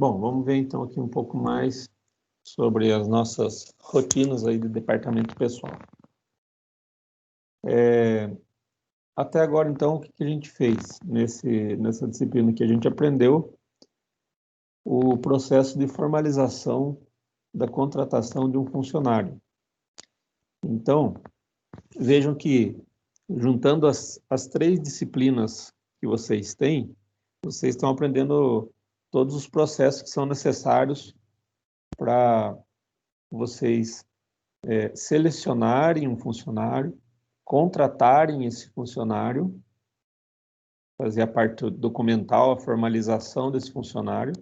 Bom, vamos ver então aqui um pouco mais sobre as nossas rotinas aí de departamento pessoal. Até agora, então, o que a gente fez nessa disciplina que a gente aprendeu? O processo de formalização da contratação de um funcionário. Então, vejam que, juntando as três disciplinas que vocês têm, vocês estão aprendendo todos os processos que são necessários para vocês selecionarem um funcionário, contratarem esse funcionário, fazer a parte documental, a formalização desse funcionário,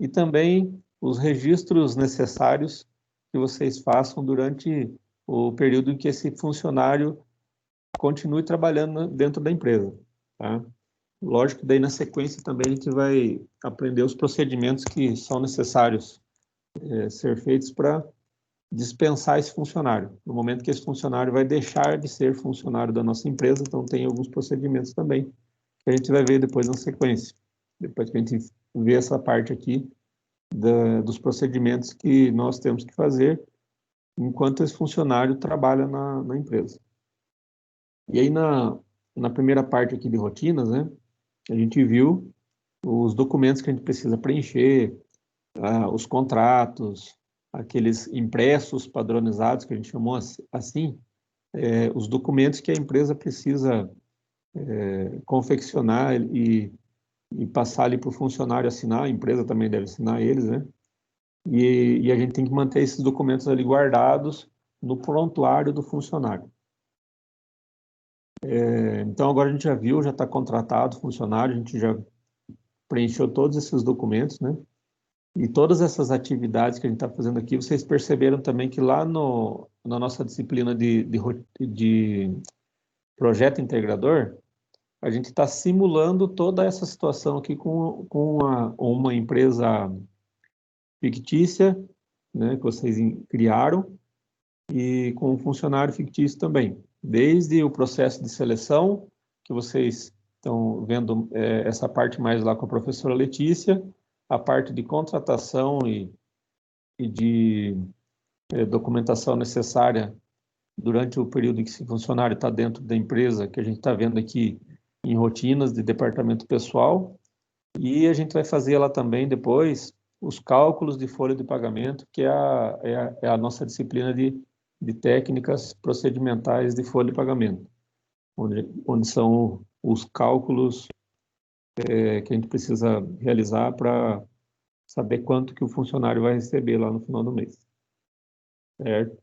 e também os registros necessários que vocês façam durante o período em que esse funcionário continue trabalhando dentro da empresa, tá? Lógico que daí na sequência também a gente vai aprender os procedimentos que são necessários ser feitos para dispensar esse funcionário. No momento que esse funcionário vai deixar de ser funcionário da nossa empresa, então tem alguns procedimentos também que a gente vai ver depois na sequência. Depois que a gente vê essa parte aqui dos procedimentos que nós temos que fazer enquanto esse funcionário trabalha na empresa. E aí na primeira parte aqui de rotinas, né, a gente viu os documentos que a gente precisa preencher, os contratos, aqueles impressos padronizados que a gente chamou assim, os documentos que a empresa precisa confeccionar e passar ali para o funcionário assinar, a empresa também deve assinar eles, né? E a gente tem que manter esses documentos ali guardados no prontuário do funcionário. Então agora a gente já viu, já está contratado o funcionário, a gente já preencheu todos esses documentos, né? E todas essas atividades que a gente está fazendo aqui, vocês perceberam também que lá na nossa disciplina de projeto integrador, a gente está simulando toda essa situação aqui com uma empresa fictícia, né, que vocês criaram, e com um funcionário fictício também. Desde o processo de seleção, que vocês estão vendo essa parte mais lá com a professora Letícia, a parte de contratação e de documentação necessária durante o período em que esse funcionário está dentro da empresa, que a gente está vendo aqui em rotinas de departamento pessoal, e a gente vai fazer lá também depois os cálculos de folha de pagamento, que é a nossa disciplina de técnicas procedimentais de folha de pagamento, onde são os cálculos que a gente precisa realizar para saber quanto que o funcionário vai receber lá no final do mês. Certo?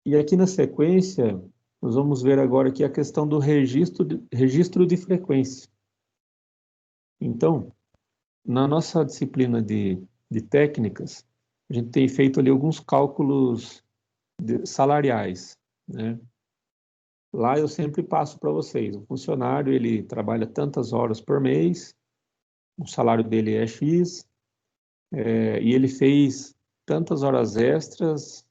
E aqui na sequência, nós vamos ver agora aqui a questão do registro de frequência. Então, na nossa disciplina de técnicas, a gente tem feito ali alguns cálculos salariais, né? Lá eu sempre passo para vocês, o funcionário, ele trabalha tantas horas por mês, o salário dele é X, e ele fez tantas horas extras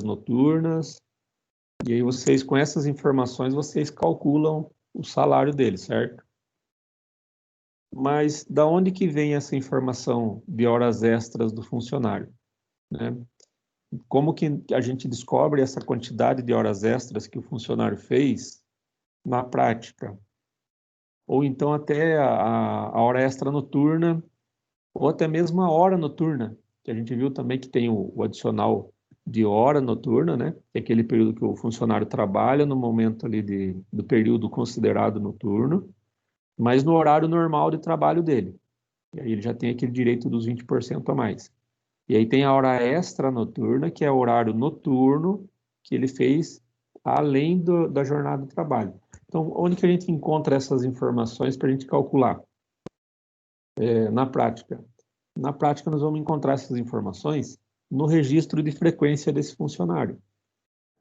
noturnas, e aí vocês, com essas informações, vocês calculam o salário dele, certo? Mas da onde que vem essa informação de horas extras do funcionário, né? Como que a gente descobre essa quantidade de horas extras que o funcionário fez na prática? Ou então até a hora extra noturna, ou até mesmo a hora noturna, que a gente viu também que tem o adicional de hora noturna, né? Que é aquele período que o funcionário trabalha no momento ali do período considerado noturno, mas no horário normal de trabalho dele. E aí ele já tem aquele direito dos 20% a mais. E aí tem a hora extra noturna, que é o horário noturno que ele fez além da jornada de trabalho. Então, onde que a gente encontra essas informações para a gente calcular? Na prática. Na prática, nós vamos encontrar essas informações no registro de frequência desse funcionário.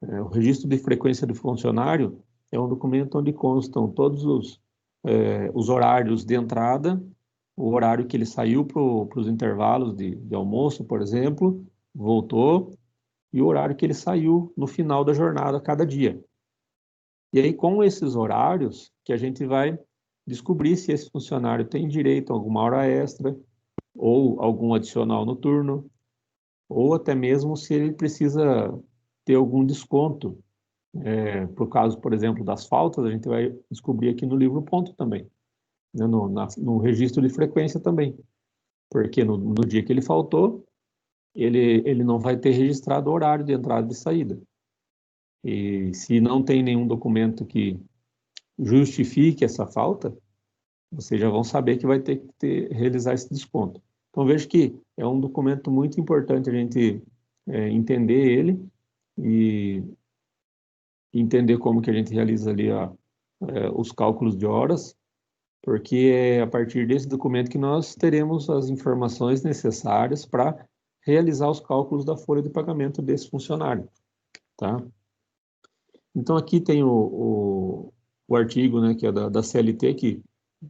O registro de frequência do funcionário é um documento onde constam todos os horários de entrada, o horário que ele saiu para os intervalos de almoço, por exemplo, voltou, e o horário que ele saiu no final da jornada cada dia. E aí, com esses horários, que a gente vai descobrir se esse funcionário tem direito a alguma hora extra, ou algum adicional noturno, ou até mesmo se ele precisa ter algum desconto. Por caso, por exemplo, das faltas, a gente vai descobrir aqui no livro ponto também, né, no registro de frequência também, porque no dia que ele faltou, ele não vai ter registrado o horário de entrada e de saída. E se não tem nenhum documento que justifique essa falta, vocês já vão saber que vai ter que realizar esse desconto. Então, veja que é um documento muito importante a gente entender ele e entender como que a gente realiza ali os cálculos de horas, porque é a partir desse documento que nós teremos as informações necessárias para realizar os cálculos da folha de pagamento desse funcionário, tá? Então, aqui tem o artigo, né, que é da CLT, que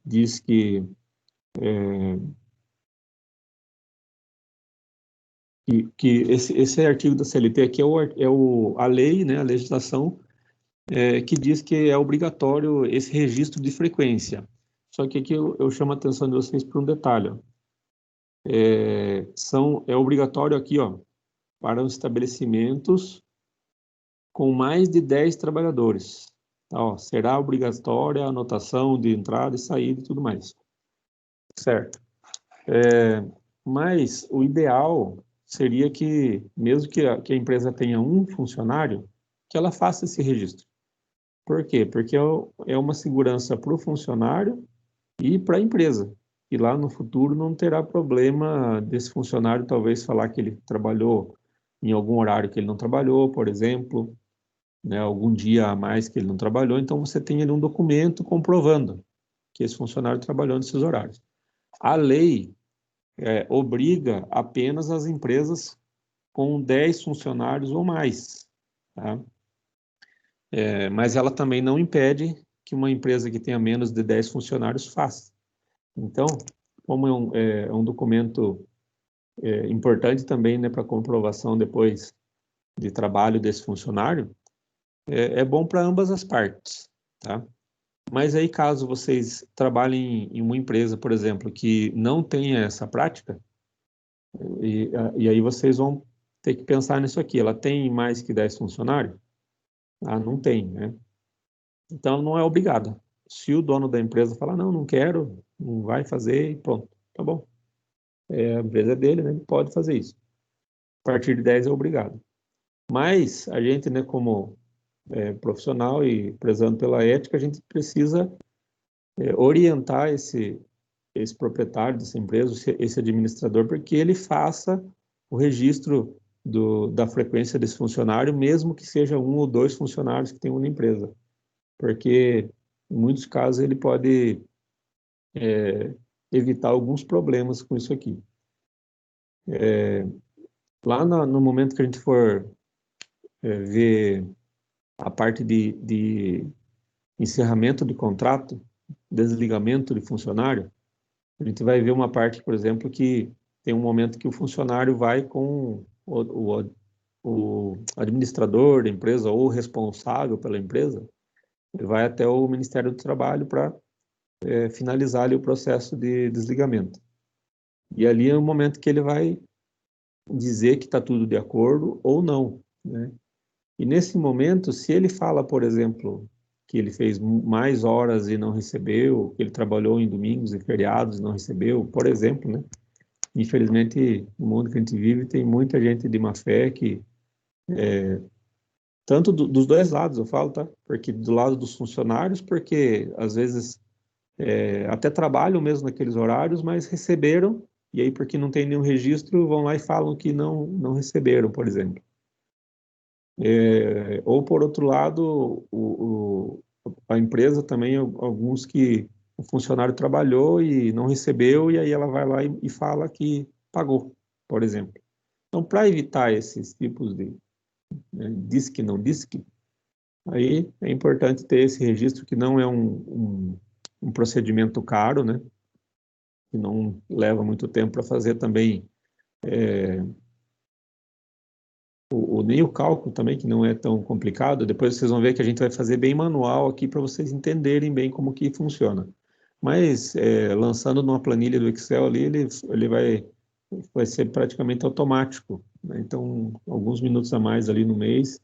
diz que esse artigo da CLT aqui a lei, né, a legislação, que diz que é obrigatório esse registro de frequência. Só que aqui eu chamo a atenção de vocês para um detalhe. Ó. É obrigatório aqui, ó, para os estabelecimentos com mais de 10 trabalhadores. Tá, ó, será obrigatória a anotação de entrada e saída e tudo mais. Certo. Mas o ideal seria que, mesmo que a empresa tenha um funcionário, que ela faça esse registro. Por quê? Porque é uma segurança para o funcionário e para a empresa. E lá no futuro não terá problema desse funcionário talvez falar que ele trabalhou em algum horário que ele não trabalhou, por exemplo, né, algum dia a mais que ele não trabalhou. Então você tem ali um documento comprovando que esse funcionário trabalhou nesses horários. A lei obriga apenas as empresas com 10 funcionários ou mais, tá? Mas ela também não impede que uma empresa que tenha menos de 10 funcionários faça. Então, como é um documento importante também, né, para comprovação depois de trabalho desse funcionário, é bom para ambas as partes, tá? Mas aí, caso vocês trabalhem em uma empresa, por exemplo, que não tenha essa prática, e aí vocês vão ter que pensar nisso aqui. Ela tem mais que 10 funcionários? Ah, não tem, né? Então, não é obrigada. Se o dono da empresa falar, não, não quero, não vai fazer, e pronto, tá bom. A empresa é dele, né? Ele pode fazer isso. A partir de 10 é obrigado. Mas a gente, né, como profissional e prezando pela ética, a gente precisa orientar esse proprietário dessa empresa, esse administrador, porque ele faça o registro da frequência desse funcionário, mesmo que seja um ou dois funcionários que tem uma empresa. Porque, em muitos casos, ele pode evitar alguns problemas com isso aqui. Lá no momento que a gente for ver a parte de encerramento de contrato, desligamento de funcionário, a gente vai ver uma parte, por exemplo, que tem um momento que o funcionário vai com o administrador da empresa ou o responsável pela empresa, ele vai até o Ministério do Trabalho para finalizar ali o processo de desligamento. E ali é o momento que ele vai dizer que está tudo de acordo ou não, né? E nesse momento, se ele fala, por exemplo, que ele fez mais horas e não recebeu, que ele trabalhou em domingos e feriados e não recebeu, por exemplo, né? Infelizmente, no mundo que a gente vive, tem muita gente de má fé que, tanto dos dois lados, eu falo, tá? Porque do lado dos funcionários, porque às vezes até trabalham mesmo naqueles horários, mas receberam, e aí porque não tem nenhum registro, vão lá e falam que não receberam, por exemplo. Ou, por outro lado, a empresa também, alguns que o funcionário trabalhou e não recebeu, e aí ela vai lá e fala que pagou, por exemplo. Então, para evitar esses tipos de diz que não diz que, aí é importante ter esse registro, que não é um procedimento caro, né? Que não leva muito tempo para fazer também nem o cálculo também, que não é tão complicado. Depois vocês vão ver que a gente vai fazer bem manual aqui para vocês entenderem bem como que funciona. Mas lançando numa planilha do Excel ali, ele vai ser praticamente automático, né? Então, alguns minutos a mais ali no mês,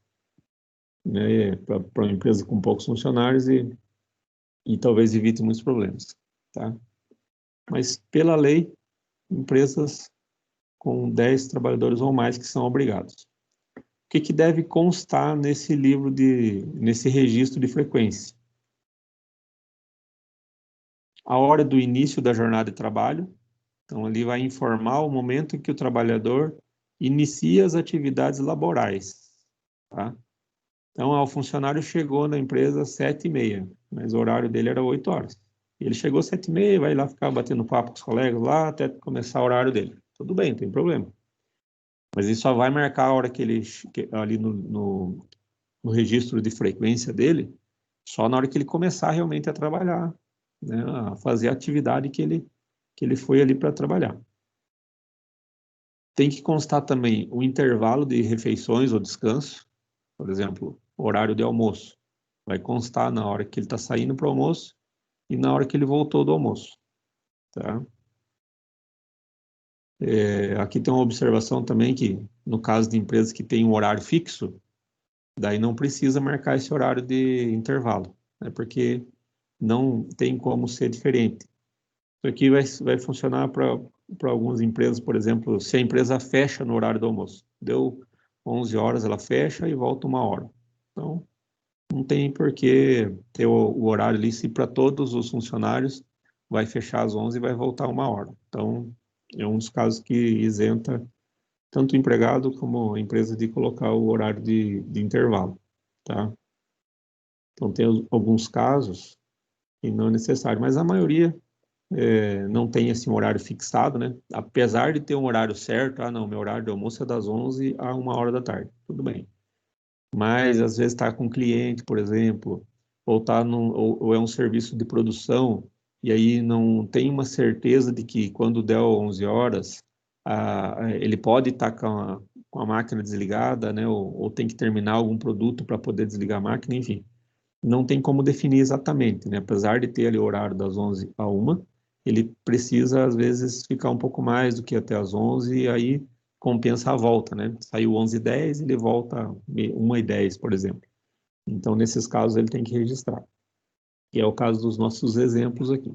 né, para uma empresa com poucos funcionários e talvez evite muitos problemas, tá? Mas, pela lei, empresas com 10 trabalhadores ou mais que são obrigados. O que deve constar nesse nesse registro de frequência? A hora do início da jornada de trabalho, então ali vai informar o momento em que o trabalhador inicia as atividades laborais, tá? Então, o funcionário chegou na empresa às 7h30, mas o horário dele era 8 horas. Ele chegou às 7h30, vai lá ficar batendo papo com os colegas lá até começar o horário dele. Tudo bem, não tem problema. Mas ele só vai marcar a hora que ele, ali no registro de frequência dele, só na hora que ele começar realmente a trabalhar, né, a fazer a atividade que ele foi ali para trabalhar. Tem que constar também o intervalo de refeições ou descanso, por exemplo, horário de almoço. Vai constar na hora que ele está saindo para o almoço e na hora que ele voltou do almoço, tá? Aqui tem uma observação também que, no caso de empresas que têm um horário fixo, daí não precisa marcar esse horário de intervalo, né? Porque não tem como ser diferente. Isso aqui vai funcionar para algumas empresas, por exemplo, se a empresa fecha no horário do almoço. Deu 11 horas, ela fecha e volta 1 hora. Então, não tem por que ter o horário ali, se para todos os funcionários vai fechar às 11 e vai voltar 1 hora. Então, é um dos casos que isenta tanto o empregado como a empresa de colocar o horário de intervalo, tá? Então, tem alguns casos que não é necessário, mas a maioria não tem assim, um horário fixado, né? Apesar de ter um horário certo, não, meu horário de almoço é das 11 a 1 hora da tarde, tudo bem. Mas às vezes está com um cliente, por exemplo, ou, ou é um serviço de produção, e aí não tem uma certeza de que quando der 11 horas, ele pode estar com a máquina desligada, né? Ou tem que terminar algum produto para poder desligar a máquina, enfim. Não tem como definir exatamente, né? Apesar de ter ali o horário das 11 a 1, ele precisa, às vezes, ficar um pouco mais do que até as 11, e aí compensa a volta, né? Saiu 11h10, ele volta 1h10, por exemplo. Então, nesses casos, ele tem que registrar. Que é o caso dos nossos exemplos aqui.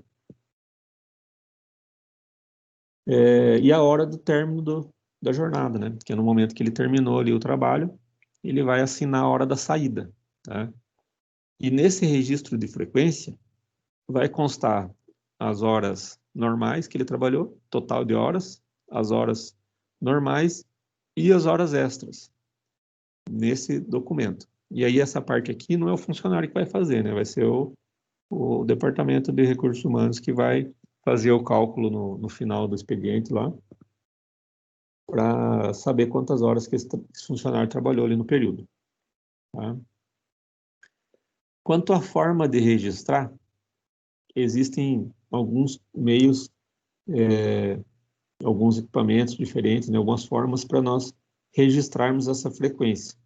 E a hora do término da jornada, né? Que é no momento que ele terminou ali o trabalho, ele vai assinar a hora da saída, tá? E nesse registro de frequência, vai constar as horas normais que ele trabalhou, total de horas, as horas normais e as horas extras nesse documento. E aí essa parte aqui não é o funcionário que vai fazer, né? Vai ser o Departamento de Recursos Humanos que vai fazer o cálculo no final do expediente lá, para saber quantas horas que esse funcionário trabalhou ali no período, tá? Quanto à forma de registrar, existem alguns meios, alguns equipamentos diferentes, né, algumas formas para nós registrarmos essa frequência.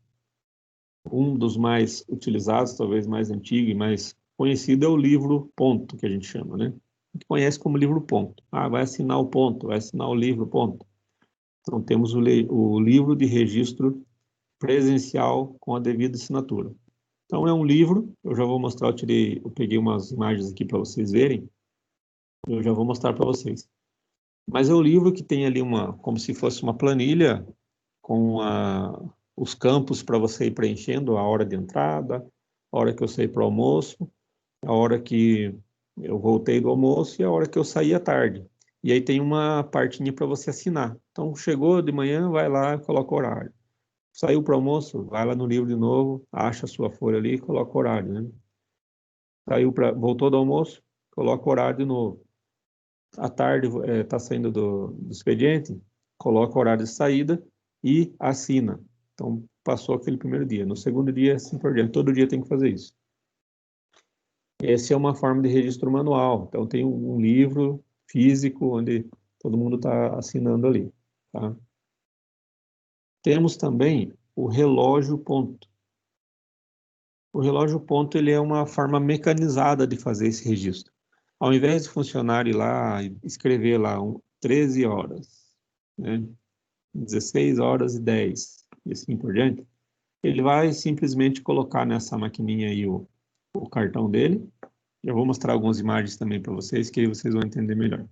Um dos mais utilizados, talvez mais antigo e mais conhecido, é o livro ponto, que a gente chama, né? A gente conhece como livro ponto. Vai assinar o ponto, vai assinar o livro ponto. Então, temos o livro de registro presencial com a devida assinatura. Então, é um livro, eu já vou mostrar, eu peguei umas imagens aqui para vocês verem, eu já vou mostrar para vocês. Mas é um livro que tem ali como se fosse uma planilha com os campos para você ir preenchendo a hora de entrada, a hora que eu saí para o almoço, a hora que eu voltei do almoço e a hora que eu saí à tarde. E aí tem uma partinha para você assinar. Então, chegou de manhã, vai lá, coloca o horário. Saiu para o almoço, vai lá no livro de novo, acha a sua folha ali e coloca o horário, né? Voltou do almoço, coloca o horário de novo. À tarde está saindo do expediente, coloca o horário de saída e assina. Então, passou aquele primeiro dia. No segundo dia, assim por diante. Todo dia tem que fazer isso. Essa é uma forma de registro manual. Então, tem um livro físico onde todo mundo está assinando ali, tá? Temos também o relógio ponto. O relógio ponto ele é uma forma mecanizada de fazer esse registro. Ao invés do funcionário ir lá e escrever lá 13 horas, né, 16 horas e 10, e assim por diante, ele vai simplesmente colocar nessa maquininha aí o cartão dele. Eu vou mostrar algumas imagens também para vocês, que aí vocês vão entender melhor.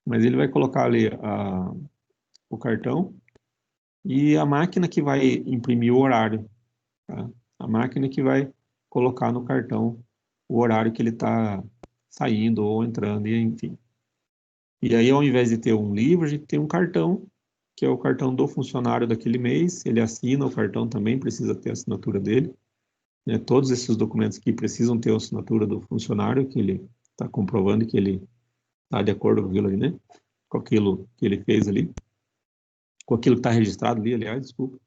Mas ele vai colocar ali o cartão e a máquina que vai imprimir o horário, tá? A máquina que vai colocar no cartão o horário que ele está saindo ou entrando, e enfim. E aí, ao invés de ter um livro, a gente tem um cartão, que é o cartão do funcionário daquele mês. Ele assina o cartão também, precisa ter a assinatura dele, né? Todos esses documentos aqui precisam ter a assinatura do funcionário, que ele está comprovando que ele está de acordo com aquilo ali, né? Com aquilo que ele fez ali, com aquilo que está registrado ali, aliás, desculpa.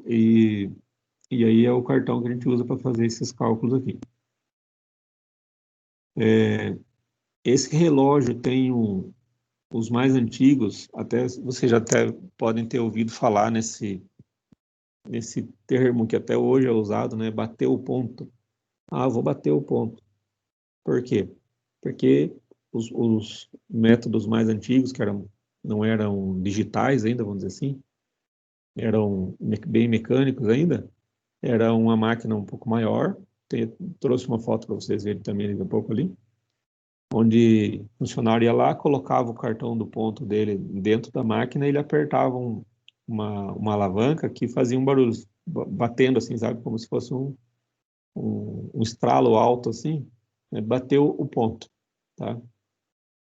E, e aí é o cartão que a gente usa para fazer esses cálculos aqui. Esse relógio tem os mais antigos, até vocês já até podem ter ouvido falar nesse termo que até hoje é usado, né? Bater o ponto. Ah, vou bater o ponto. Por quê? Porque os métodos mais antigos, que não eram digitais ainda, vamos dizer assim, eram bem mecânicos ainda, era uma máquina um pouco maior. Trouxe uma foto para vocês verem também daqui a pouco ali, onde o funcionário ia lá, colocava o cartão do ponto dele dentro da máquina e ele apertava uma alavanca que fazia um barulho, batendo assim, sabe? Como se fosse um estralo alto assim, né? Bateu o ponto, tá?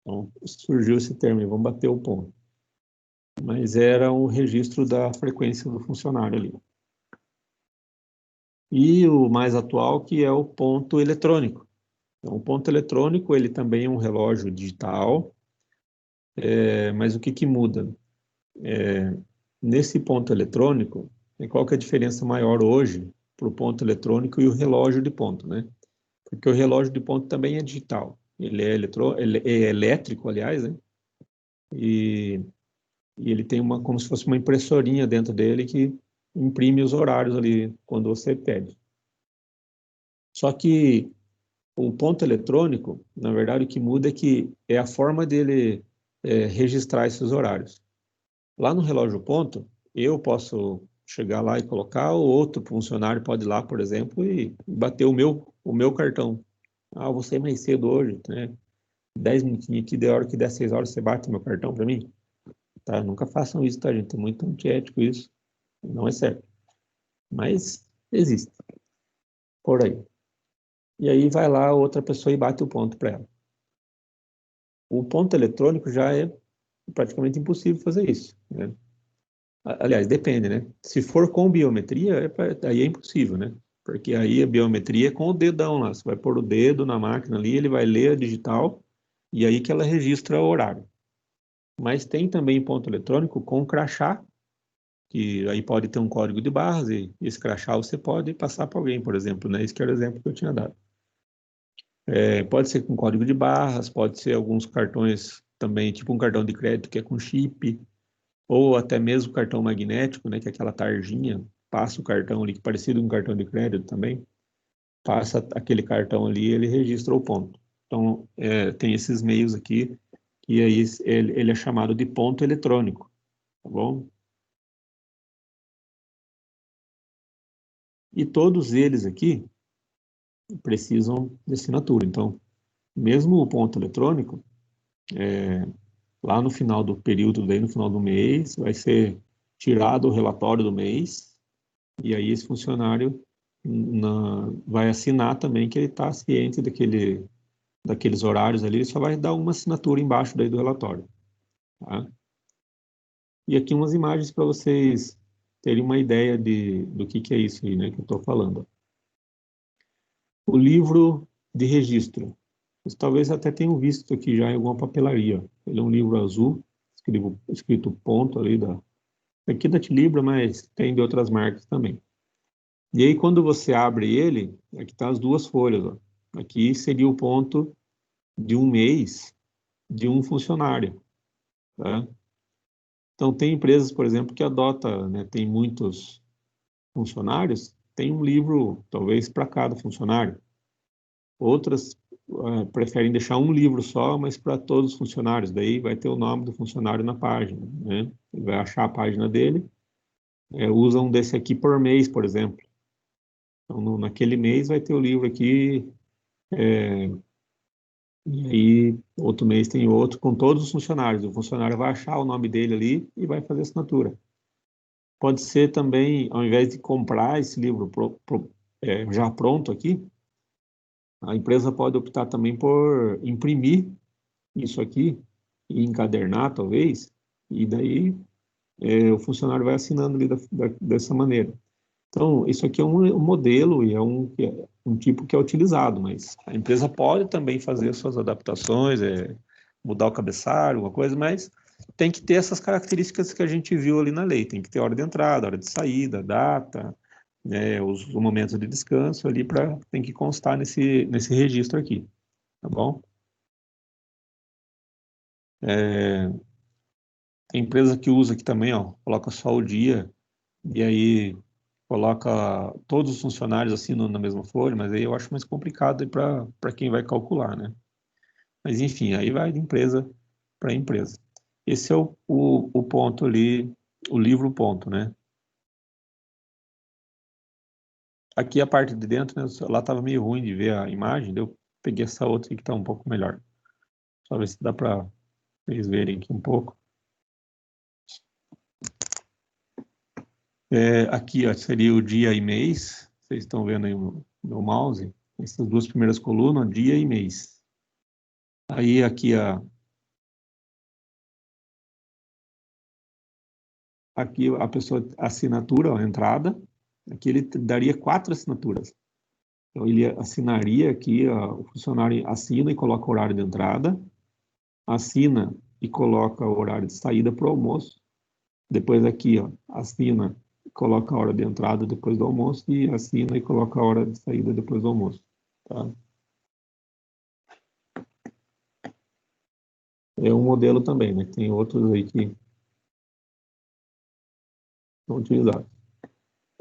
Então surgiu esse termo, vamos bater o ponto. Mas era um registro da frequência do funcionário ali. E o mais atual, que é o ponto eletrônico. Então, o ponto eletrônico, ele também é um relógio digital, mas o que muda? Nesse ponto eletrônico, qual que é a diferença maior hoje para o ponto eletrônico e o relógio de ponto, né? Porque o relógio de ponto também é digital. Ele é elétrico, aliás, né? E, e ele tem como se fosse uma impressorinha dentro dele que imprime os horários ali quando você pede. Só que o ponto eletrônico, na verdade, o que muda é que é a forma dele registrar esses horários. Lá no relógio ponto, eu posso chegar lá e colocar, ou outro funcionário pode ir lá, por exemplo, e bater o meu cartão. Ah, você é mais cedo hoje, né? 10 minutinhos aqui, de hora que der 6 horas, você bate meu cartão para mim? Tá? Nunca façam isso, tá, gente? É muito antiético isso. Não é certo. Mas existe. Por aí. E aí vai lá outra pessoa e bate o ponto para ela. O ponto eletrônico já é praticamente impossível fazer isso, né? Aliás, depende, né? Se for com biometria, aí é impossível, né? Porque aí a biometria é com o dedão lá. Você vai pôr o dedo na máquina ali, ele vai ler a digital e aí que ela registra o horário. Mas tem também ponto eletrônico com crachá, que aí pode ter um código de barras e esse crachá você pode passar para alguém, por exemplo, né? Esse que era o exemplo que eu tinha dado. Pode ser com código de barras, pode ser alguns cartões também, tipo um cartão de crédito que é com chip, ou até mesmo cartão magnético, né, que é aquela tarjinha, passa o cartão ali, parecido com um cartão de crédito também, passa aquele cartão ali, ele registra o ponto. Então, tem esses meios aqui, e aí ele é chamado de ponto eletrônico, tá bom? E todos eles aqui precisam de assinatura. Então, mesmo o ponto eletrônico, lá no final do período, daí no final do mês, vai ser tirado o relatório do mês, e aí esse funcionário vai assinar também que ele está ciente daqueles horários ali, ele só vai dar uma assinatura embaixo daí do relatório. Tá? E aqui umas imagens para vocês terem uma ideia do que é isso aí, né, que eu estou falando. O livro de registro. Vocês talvez até tenham visto aqui já em alguma papelaria. Ele é um livro azul, escrito ponto ali aqui da Tilibra, mas tem de outras marcas também. E aí, quando você abre ele, aqui está as duas folhas. Ó. Aqui seria o ponto de um mês de um funcionário. Tá? Então, tem empresas, por exemplo, que adota, né, tem muitos funcionários, tem um livro, talvez, para cada funcionário. Outras preferem deixar um livro só, mas para todos os funcionários. Daí vai ter o nome do funcionário na página, né? Ele vai achar a página dele, usa um desse aqui por mês, por exemplo. Então, naquele mês vai ter o livro aqui, e aí outro mês tem outro com todos os funcionários. O funcionário vai achar o nome dele ali e vai fazer assinatura. Pode ser também, ao invés de comprar esse livro já pronto aqui, a empresa pode optar também por imprimir isso aqui e encadernar, talvez, e daí o funcionário vai assinando ali dessa maneira. Então, isso aqui é um modelo e é um tipo que é utilizado, mas a empresa pode também fazer suas adaptações, mudar o cabeçalho, alguma coisa, mas tem que ter essas características que a gente viu ali na lei. Tem que ter hora de entrada, hora de saída, data, né, os momentos de descanso ali tem que constar nesse registro aqui, tá bom? Tem empresa que usa aqui também, ó, coloca só o dia e aí coloca todos os funcionários assim na mesma folha, mas aí eu acho mais complicado para quem vai calcular, né? Mas enfim, aí vai de empresa para empresa. Esse é o ponto ali, o livro ponto, né? Aqui a parte de dentro, né, lá estava meio ruim de ver a imagem, daí eu peguei essa outra aqui que está um pouco melhor. Só ver se dá para vocês verem aqui um pouco. Aqui ó, seria o dia e mês. Vocês estão vendo aí o meu mouse? Essas duas primeiras colunas, dia e mês. Aí aqui a pessoa, assinatura, a entrada, aqui ele daria 4 assinaturas. Então ele assinaria aqui, o funcionário assina e coloca o horário de entrada, assina e coloca o horário de saída para o almoço. Depois aqui, ó, assina e coloca a hora de entrada depois do almoço e assina e coloca a hora de saída depois do almoço. Tá? É um modelo também, né? Tem outros aí que são utilizados.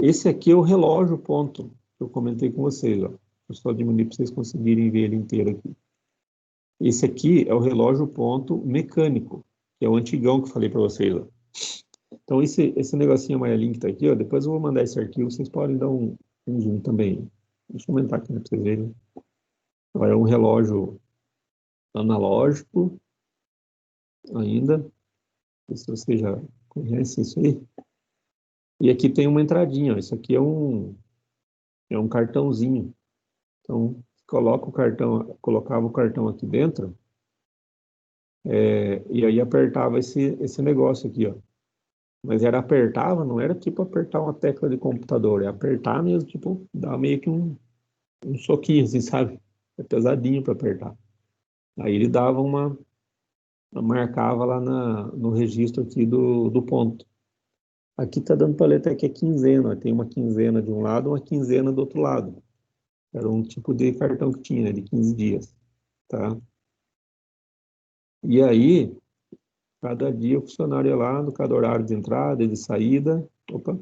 Esse aqui é o relógio ponto que eu comentei com vocês. Ó. Eu só diminuir para vocês conseguirem ver ele inteiro aqui. Esse aqui é o relógio ponto mecânico, que é o antigão que eu falei para vocês. Ó. Então, esse negocinho amarelinho que está aqui, ó, depois eu vou mandar esse arquivo, vocês podem dar um zoom também. Deixa eu aumentar aqui para vocês verem. Agora é um relógio analógico ainda. Não sei se você já conhece isso aí. E aqui tem uma entradinha, ó. Isso aqui é um cartãozinho. Então, coloca o cartão, colocava o cartão aqui dentro, e aí apertava esse negócio aqui, ó. Mas apertava, não era tipo apertar uma tecla de computador, é apertar mesmo, tipo, dar meio que um soquinho, assim, sabe? É pesadinho para apertar. Aí ele dava marcava lá no registro aqui do ponto. Aqui tá dando para ler até que é quinzena, tem uma quinzena de um lado, uma quinzena do outro lado. Era um tipo de cartão que tinha, né, de 15 dias, tá? E aí, cada dia o funcionário ia lá, no cada horário de entrada e de saída. Opa,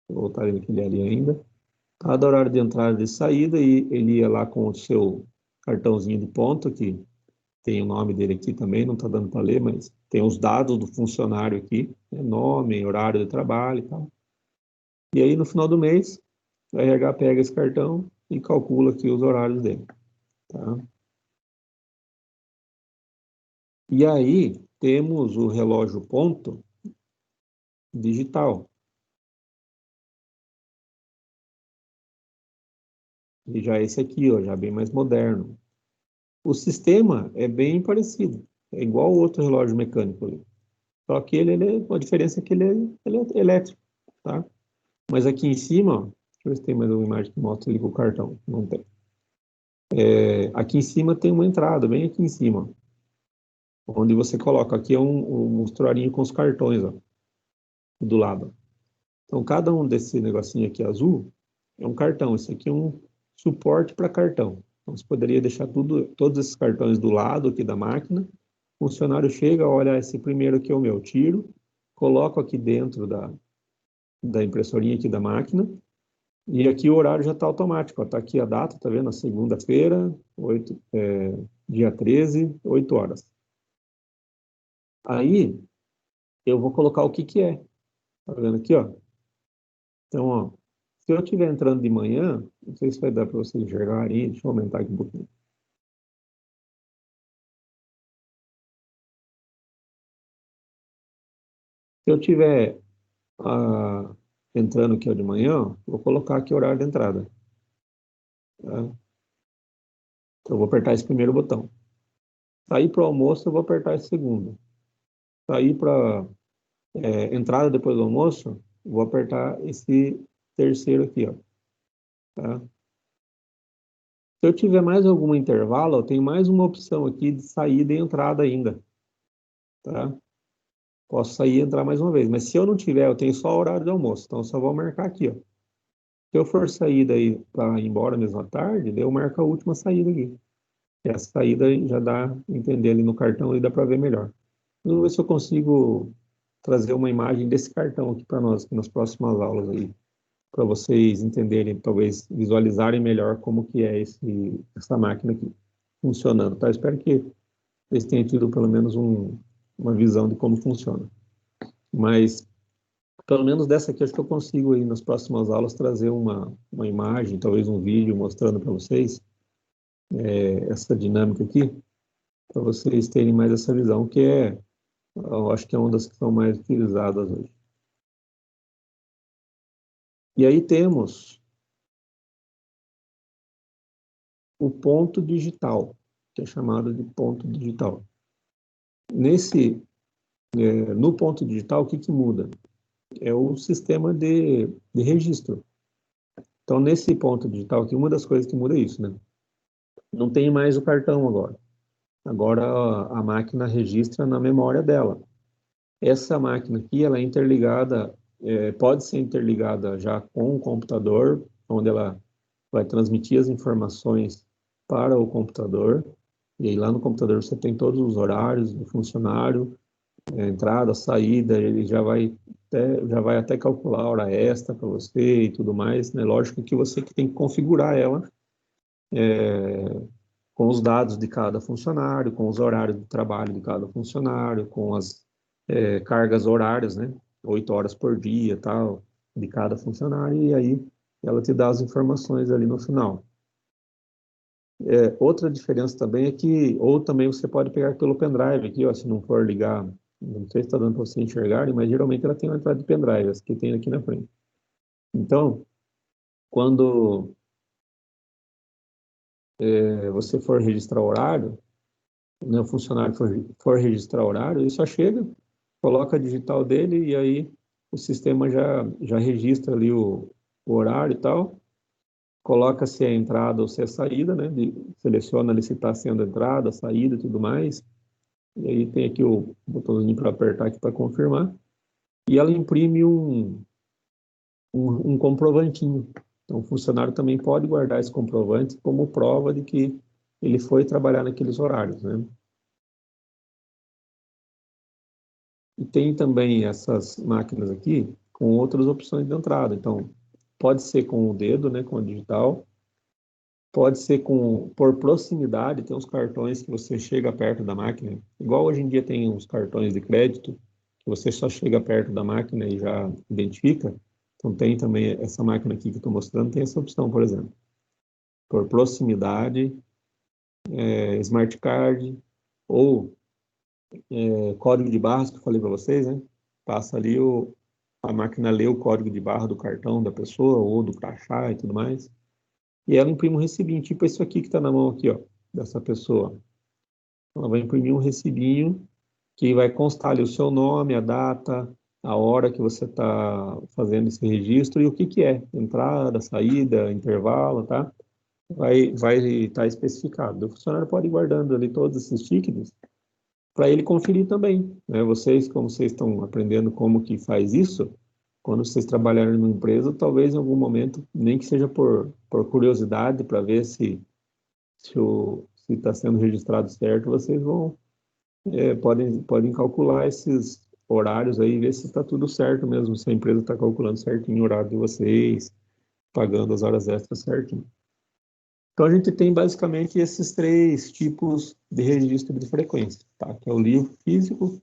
vou voltar naquele ali ainda. Cada horário de entrada e de saída, e ele ia lá com o seu cartãozinho de ponto, que tem o nome dele aqui também, não está dando para ler, mas tem os dados do funcionário aqui, né, nome, horário de trabalho e tal. E aí, no final do mês, o RH pega esse cartão e calcula aqui os horários dele, tá? E aí, temos o relógio ponto digital. E já esse aqui, ó, já bem mais moderno. O sistema é bem parecido, é igual ao outro relógio mecânico ali. Só que a diferença é que ele é elétrico, tá? Mas aqui em cima, ó, deixa eu ver se tem mais uma imagem que mostra ali com o cartão. Não tem. Aqui em cima tem uma entrada, bem aqui em cima, onde você coloca. Aqui é um mostruarinho com os cartões, ó, do lado. Então, cada um desse negocinho aqui azul é um cartão. Esse aqui é um suporte para cartão. Então, você poderia deixar todos esses cartões do lado aqui da máquina. O funcionário chega, olha, esse primeiro aqui é o meu, tiro, coloco aqui dentro da impressorinha aqui da máquina, E aqui o horário já está automático, está aqui a data, tá vendo? Segunda-feira, dia 13, 8 horas. Aí, eu vou colocar o que que é. Tá vendo aqui, ó? Então, ó, se eu estiver entrando de manhã, não sei se vai dar para vocês enxergarem, deixa eu aumentar aqui um pouquinho. Se eu estiver entrando aqui ó, de manhã, ó, vou colocar aqui o horário de entrada. Tá? Então, eu vou apertar esse primeiro botão. Sair para o almoço, eu vou apertar esse segundo. Sair para entrada depois do almoço, vou apertar esse terceiro aqui, ó. Tá? Se eu tiver mais algum intervalo, eu tenho mais uma opção aqui de saída e entrada ainda. Tá? Posso sair e entrar mais uma vez. Mas se eu não tiver, eu tenho só o horário do almoço. Então, eu só vou marcar aqui, ó. Se eu for sair daí para ir embora mesmo à tarde, daí eu marco a última saída aqui. E essa saída já dá a entender ali no cartão e dá para ver melhor. Vamos ver se eu consigo trazer uma imagem desse cartão aqui para nós, nas próximas aulas aí, para vocês entenderem, talvez visualizarem melhor como que é essa máquina aqui funcionando, tá? Eu espero que vocês tenham tido pelo menos uma visão de como funciona. Mas, pelo menos dessa aqui, acho que eu consigo aí nas próximas aulas trazer uma imagem, talvez um vídeo mostrando para vocês essa dinâmica aqui, para vocês terem mais essa visão, que eu acho que é uma das que são mais utilizadas hoje. E aí temos o ponto digital, que é chamado de ponto digital. No ponto digital, o que que muda? É o sistema de registro. Então, nesse ponto digital aqui, uma das coisas que muda é isso, né? Não tem mais o cartão agora. Agora a máquina registra na memória dela. Essa máquina aqui, ela é interligada, pode ser interligada já com o computador, onde ela vai transmitir as informações para o computador. E aí lá no computador você tem todos os horários do funcionário, entrada, saída, ele já vai até calcular a hora extra para você e tudo mais, né? Lógico que você que tem que configurar ela com os dados de cada funcionário, com os horários de trabalho de cada funcionário, com as cargas horárias, né? 8 horas por dia, tal, de cada funcionário, e aí ela te dá as informações ali no final. Outra diferença também é que, ou também você pode pegar pelo pendrive aqui, ó, se não for ligar, não sei se está dando para vocês enxergarem, mas geralmente ela tem uma entrada de pendrive, essa que tem aqui na frente. Então, quando você for registrar o horário, né, o funcionário for registrar o horário, ele só chega, coloca a digital dele e aí o sistema já registra ali o horário e tal, coloca se é a entrada ou se é a saída, né, seleciona ali se está sendo entrada, saída e tudo mais, e aí tem aqui o botãozinho para apertar aqui para confirmar, e ela imprime um comprovantinho. Então, o funcionário também pode guardar esse comprovante como prova de que ele foi trabalhar naqueles horários, né? E tem também essas máquinas aqui com outras opções de entrada. Então, pode ser com o dedo, né, com o digital, pode ser por proximidade, tem uns cartões que você chega perto da máquina, igual hoje em dia tem uns cartões de crédito, que você só chega perto da máquina e já identifica. Então, tem também essa máquina aqui que eu estou mostrando, tem essa opção, por exemplo. Por proximidade, smart card, ou código de barras que eu falei para vocês, né? Passa ali, a máquina lê o código de barra do cartão da pessoa, ou do crachá e tudo mais, e ela imprime um recibinho, tipo isso aqui que está na mão aqui, ó, dessa pessoa. Ela vai imprimir um recibinho que vai constar ali o seu nome, a data, a hora que você está fazendo esse registro e o que que é, entrada, saída, intervalo, tá? Vai estar especificado. O funcionário pode ir guardando ali todos esses tickets para ele conferir também, né? Vocês, como vocês estão aprendendo como que faz isso, quando vocês trabalharem numa empresa, talvez em algum momento, nem que seja por curiosidade, para ver se está sendo registrado certo, vocês podem calcular esses horários aí, ver se está tudo certo mesmo, se a empresa está calculando certinho o horário de vocês, pagando as horas extras certinho. Então, a gente tem basicamente esses 3 tipos de registro de frequência, tá? Que é o livro físico,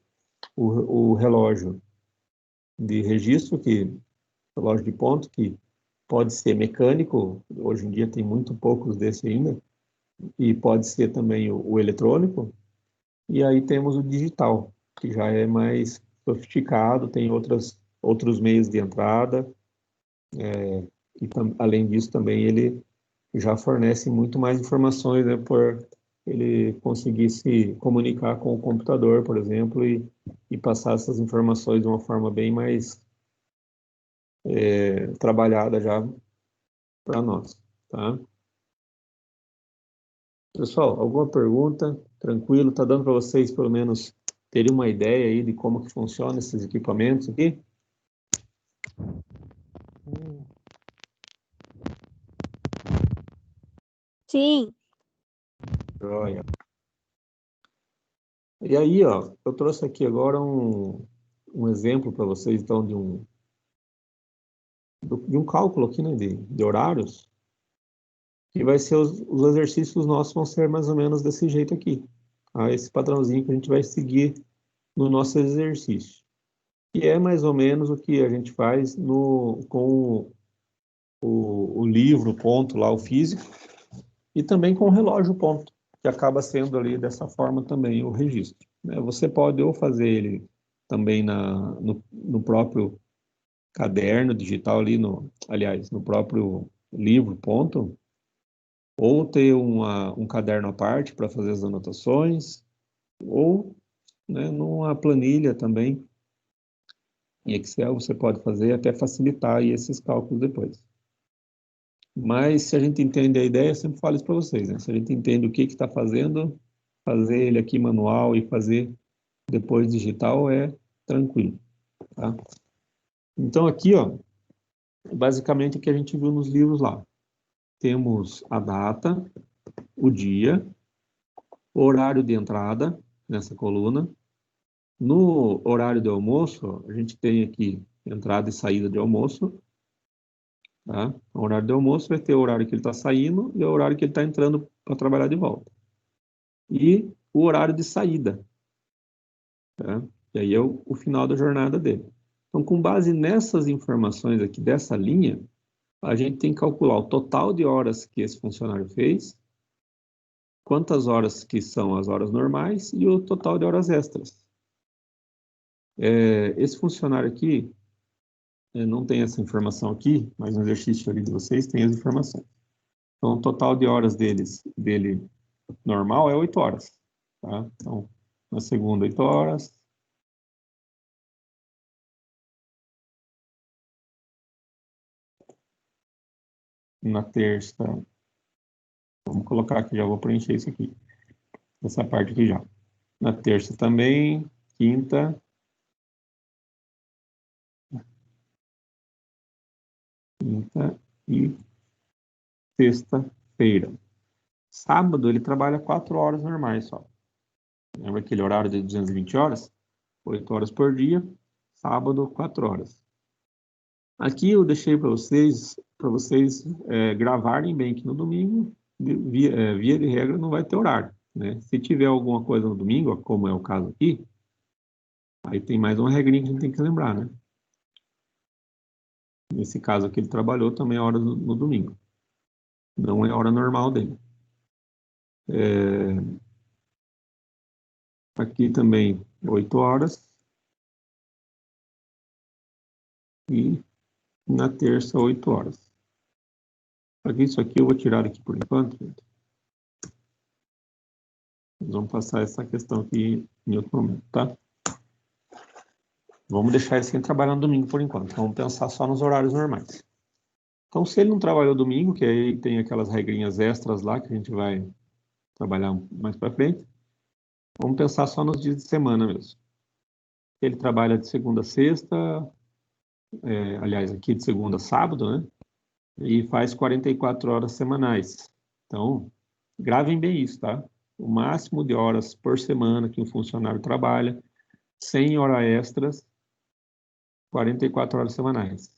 o relógio de registro, relógio de ponto, que pode ser mecânico, hoje em dia tem muito poucos desse ainda, e pode ser também o eletrônico, e aí temos o digital, que já é mais sofisticado, tem outros meios de entrada, e além disso também ele já fornece muito mais informações, né, por ele conseguir se comunicar com o computador, por exemplo, e passar essas informações de uma forma bem mais trabalhada já para nós, tá? Pessoal, alguma pergunta? Tranquilo? Tá dando para vocês pelo menos terem uma ideia aí de como que funciona esses equipamentos aqui? Sim. Joia. E aí, ó, eu trouxe aqui agora um exemplo para vocês, então, de um cálculo aqui, né, de horários, que vai ser os exercícios nossos vão ser mais ou menos desse jeito aqui, tá? Esse padrãozinho que a gente vai seguir no nosso exercício. E é mais ou menos o que a gente faz com o livro ponto lá, o físico, e também com o relógio ponto, que acaba sendo ali dessa forma também o registro, né? Você pode ou fazer ele também no próprio caderno digital ali, aliás, no próprio livro ponto, ou ter um caderno à parte para fazer as anotações, ou, né, numa planilha também, em Excel você pode fazer até facilitar aí esses cálculos depois. Mas se a gente entende a ideia, eu sempre falo isso para vocês, né? Se a gente entende o que está fazendo, fazer ele aqui manual e fazer depois digital é tranquilo, tá? Então aqui, ó, basicamente o que a gente viu nos livros lá. Temos a data, o dia, o horário de entrada nessa coluna. No horário de almoço, a gente tem aqui entrada e saída de almoço, tá? O horário de almoço vai ter o horário que ele está saindo e o horário que ele está entrando para trabalhar de volta. E o horário de saída, tá? E aí é o final da jornada dele. Então, com base nessas informações aqui dessa linha, a gente tem que calcular o total de horas que esse funcionário fez, quantas horas que são as horas normais e o total de horas extras. Esse funcionário aqui, não tem essa informação aqui, mas no exercício ali de vocês tem as informações. Então, o total de horas dele normal é 8 horas, tá? Então, na segunda, 8 horas. Na terça, vamos colocar aqui, já vou preencher isso aqui, essa parte aqui já. Na terça também, quinta, e sexta-feira. Sábado ele trabalha 4 horas normais só. Lembra aquele horário de 220 horas? 8 horas por dia, sábado 4 horas. Aqui eu deixei para vocês gravarem bem que no domingo, via de regra, não vai ter horário, né? Se tiver alguma coisa no domingo, como é o caso aqui, aí tem mais uma regrinha que a gente tem que lembrar, né? Nesse caso aqui ele trabalhou também a hora no domingo. Não é a hora normal dele. Aqui também 8 horas. E na terça, 8 horas. Aqui, isso aqui eu vou tirar aqui por enquanto. Nós vamos passar essa questão aqui em outro momento, tá? Vamos deixar ele sem trabalhar no domingo por enquanto. Vamos pensar só nos horários normais. Então, se ele não trabalhou domingo, que aí tem aquelas regrinhas extras lá que a gente vai trabalhar mais para frente, vamos pensar só nos dias de semana mesmo. Ele trabalha de segunda a sexta, aliás, aqui de segunda a sábado, né? E faz 44 horas semanais. Então, gravem bem isso, tá? O máximo de horas por semana que um funcionário trabalha, 100 horas extras, 44 horas semanais.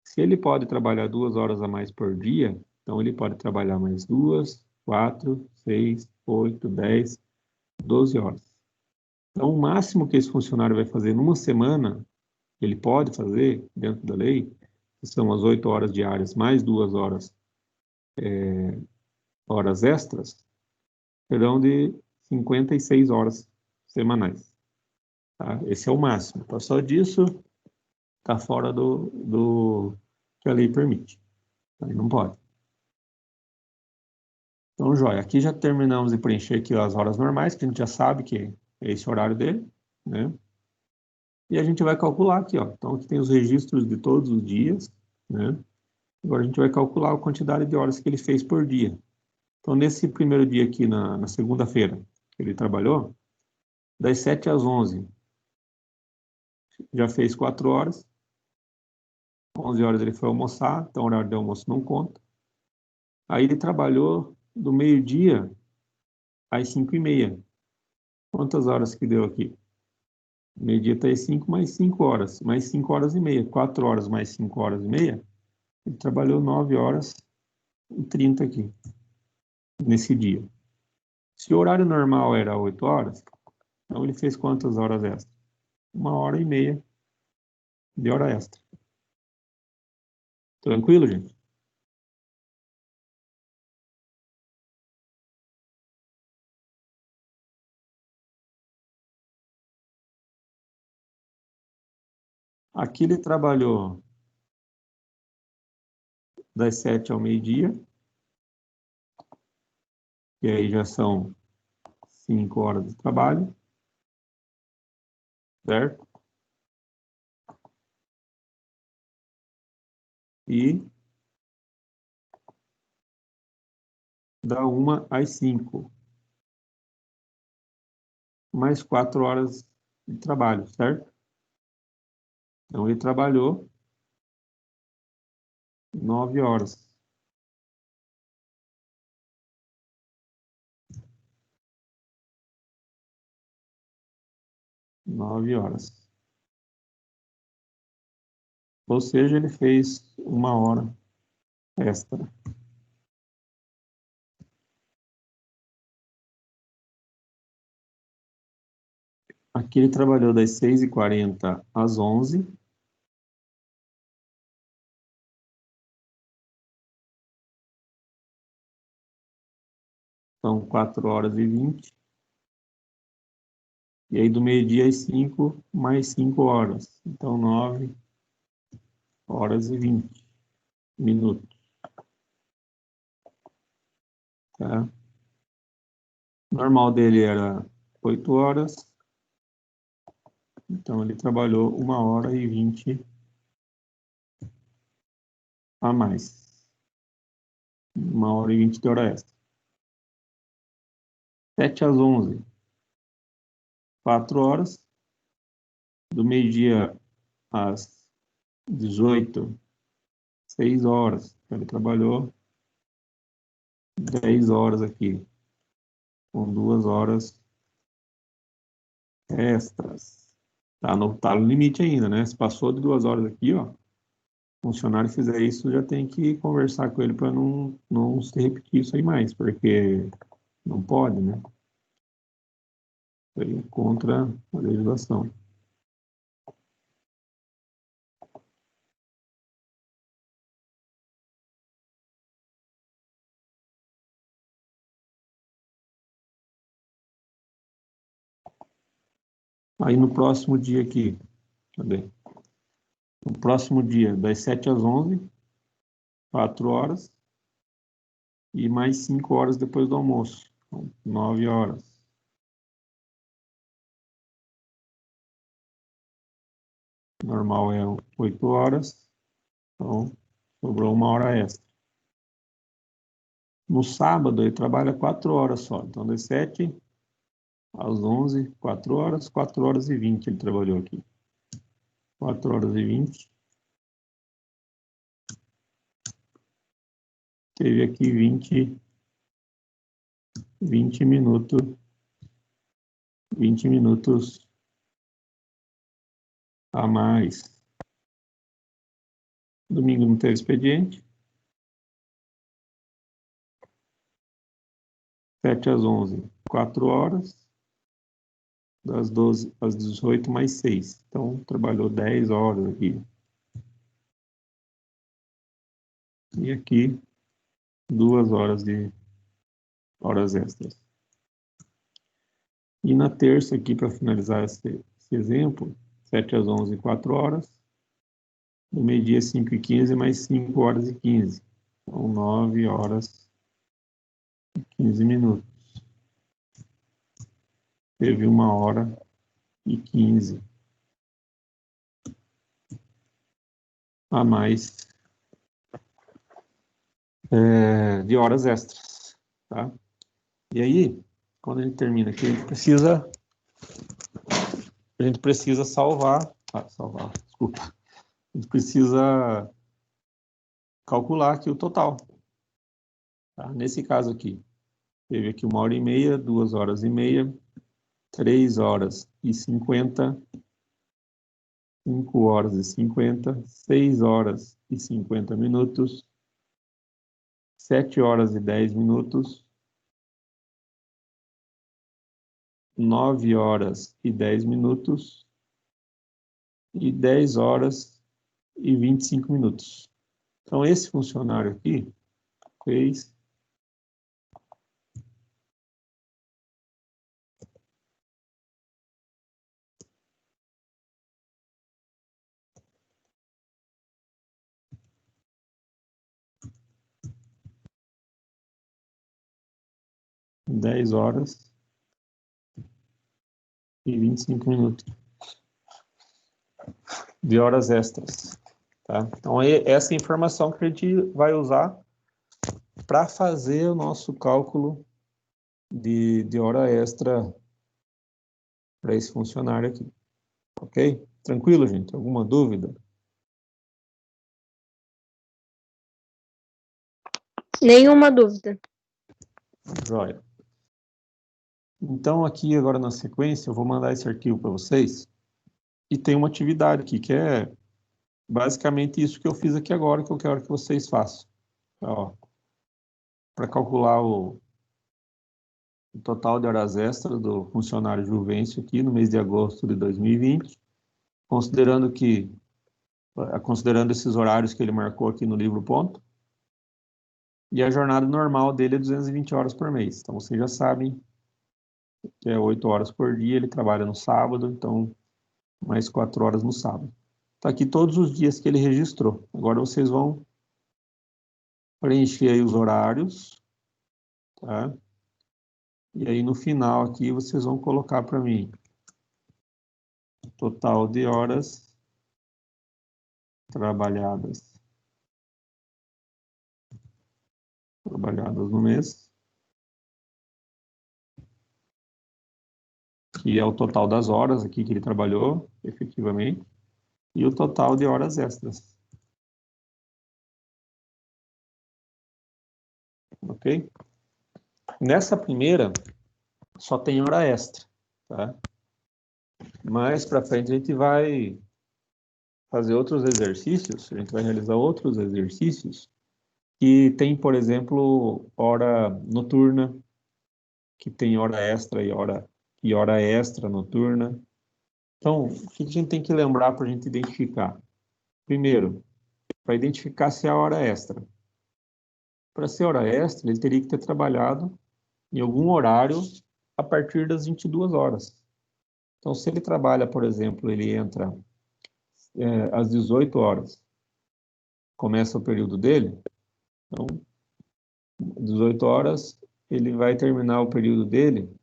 Se ele pode trabalhar 2 horas a mais por dia, então ele pode trabalhar mais 2, 4, 6, 8, 10, 12 horas. Então, o máximo que esse funcionário vai fazer numa semana, ele pode fazer, dentro da lei, que são as 8 horas diárias, mais 2 horas, horas extras, serão de 56 horas semanais. Tá? Esse é o máximo. Passou disso, está fora do que a lei permite. Aí não pode. Então, joia, aqui já terminamos de preencher aqui as horas normais, que a gente já sabe que é esse horário dele, né? E a gente vai calcular aqui, ó. Então, aqui tem os registros de todos os dias, né? Agora a gente vai calcular a quantidade de horas que ele fez por dia. Então, nesse primeiro dia aqui, na segunda-feira, que ele trabalhou, das 7 às 11, já fez 4 horas. 11 horas ele foi almoçar, então o horário de almoço não conta. Aí ele trabalhou do meio-dia às 5h30. Quantas horas que deu aqui? Meio-dia está às 5, mais 5 horas. Mais 5 horas e meia. 4 horas mais 5 horas e meia. Ele trabalhou 9 horas e 30 aqui, nesse dia. Se o horário normal era 8 horas, então ele fez quantas horas extras? 1h30 de hora extra. Tranquilo, gente? Aqui ele trabalhou das 7 ao meio-dia, e aí já são 5 horas de trabalho, certo? E da 1 às 5, mais 4 horas de trabalho, certo? Então ele trabalhou 9 horas. 9 horas. Ou seja, ele fez 1 hora extra. Aqui ele trabalhou das 6h40 às 11. São 4 horas e 20. E aí do meio-dia às 5, mais 5 horas. Então 9 horas e 20 minutos. Tá? O normal dele era 8 horas. Então ele trabalhou 1h20 a mais. 1h20 de hora extra. 7 às 11, 4 horas. Do meio-dia às 18, 6 horas. Ele trabalhou 10 horas aqui, com 2 horas extras. Tá no limite ainda, né? Se passou de 2 horas aqui, ó, o funcionário fizer isso, já tem que conversar com ele para não se repetir isso aí mais, porque não pode, né? Isso aí é contra a legislação. Aí no próximo dia aqui, cadê? No próximo dia, das 7 às 11, 4 horas, e mais 5 horas depois do almoço, então, 9 horas. Normal é 8 horas, então sobrou 1 hora extra. No sábado ele trabalha 4 horas só, então das 7 às 11, 4 horas, 4 horas e 20 ele trabalhou aqui. 4 horas e 20. Teve aqui 20 minutos, 20 minutos a mais. Domingo não teve expediente. 7 às 11, 4 horas. Das 12 às 18 mais 6. Então, trabalhou 10 horas aqui. E aqui, 2 horas de horas extras. E na terça aqui, para finalizar esse exemplo, 7 às 11, 4 horas. No meio-dia, 5 e 15, mais 5 horas e 15. Então, 9 horas e 15 minutos. Teve 1 hora e 15 a mais de horas extras, tá? E aí, quando a gente termina aqui, a gente precisa salvar, desculpa. A gente precisa calcular aqui o total. Tá? Nesse caso aqui, teve aqui 1 hora e meia, 2 horas e meia, 3 horas e 50, 5 horas e 50, 6 horas e 50 minutos, 7 horas e 10 minutos, 9 horas e 10 minutos e 10 horas e 25 minutos. Então, esse funcionário aqui fez 10 horas e 25 minutos de horas extras. Tá? Então, essa informação que a gente vai usar para fazer o nosso cálculo de hora extra para esse funcionário aqui. Ok? Tranquilo, gente? Alguma dúvida? Nenhuma dúvida. Joia. Então, aqui agora na sequência, eu vou mandar esse arquivo para vocês. E tem uma atividade aqui, que é basicamente isso que eu fiz aqui agora, que eu quero que vocês façam. Para calcular o total de horas extras do funcionário Juvencio aqui no mês de agosto de 2020, considerando esses horários que ele marcou aqui no livro ponto, e a jornada normal dele é 220 horas por mês. Então, vocês já sabem que é 8 horas por dia, ele trabalha no sábado, então mais 4 horas no sábado. Está aqui todos os dias que ele registrou. Agora vocês vão preencher aí os horários, tá? E aí no final aqui vocês vão colocar para mim total de horas trabalhadas no mês, que é o total das horas aqui que ele trabalhou efetivamente, e o total de horas extras. Ok? Nessa primeira, só tem hora extra, tá? Mais para frente a gente vai fazer outros exercícios, a gente vai realizar outros exercícios que tem, por exemplo, hora noturna, que tem hora extra e hora extra noturna. Então, o que a gente tem que lembrar para a gente identificar? Primeiro, para identificar se é hora extra. Para ser hora extra, ele teria que ter trabalhado em algum horário a partir das 22 horas. Então, se ele trabalha, por exemplo, ele entra às 18 horas, começa o período dele, então, 18 horas, ele vai terminar o período dele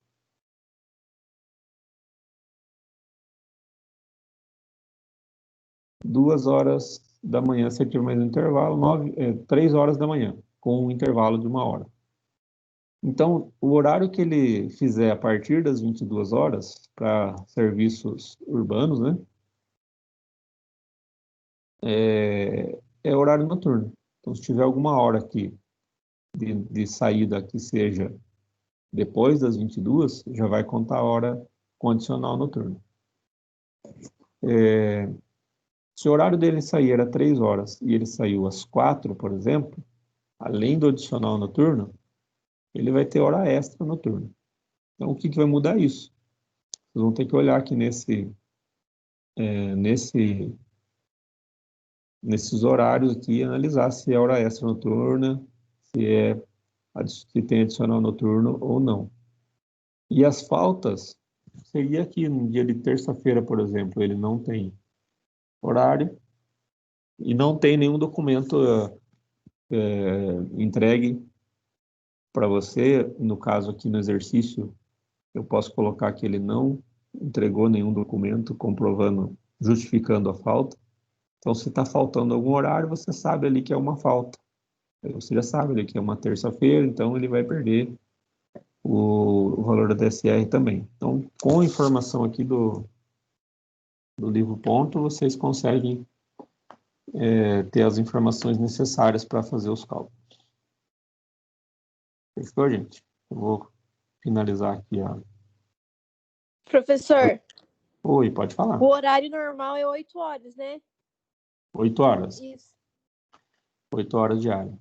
2 horas da manhã, se tiver mais um intervalo, 3 horas da manhã, com um intervalo de 1 hora. Então, o horário que ele fizer a partir das 22 horas, para serviços urbanos, né, é horário noturno. Então, se tiver alguma hora aqui de saída que seja depois das 22, já vai contar a hora condicional noturna. Se o horário dele sair era 3 horas e ele saiu às 4, por exemplo, além do adicional noturno, ele vai ter hora extra noturna. Então, o que vai mudar isso? Vocês vão ter que olhar aqui nesses horários aqui e analisar se é hora extra noturna, se tem adicional noturno ou não. E as faltas, seria que no dia de terça-feira, por exemplo, ele não tem horário e não tem nenhum documento entregue para você. No caso aqui no exercício, eu posso colocar que ele não entregou nenhum documento comprovando, justificando a falta. Então, se está faltando algum horário, você sabe ali que é uma falta. Você já sabe ali que é uma terça-feira, então ele vai perder o valor da DSR também. Então, com a informação aqui do livro ponto, vocês conseguem ter as informações necessárias para fazer os cálculos. Fechou, gente? Eu vou finalizar aqui a... Professor, Oi, pode falar. o horário normal é 8 horas, né? 8 horas. Isso. 8 horas diárias.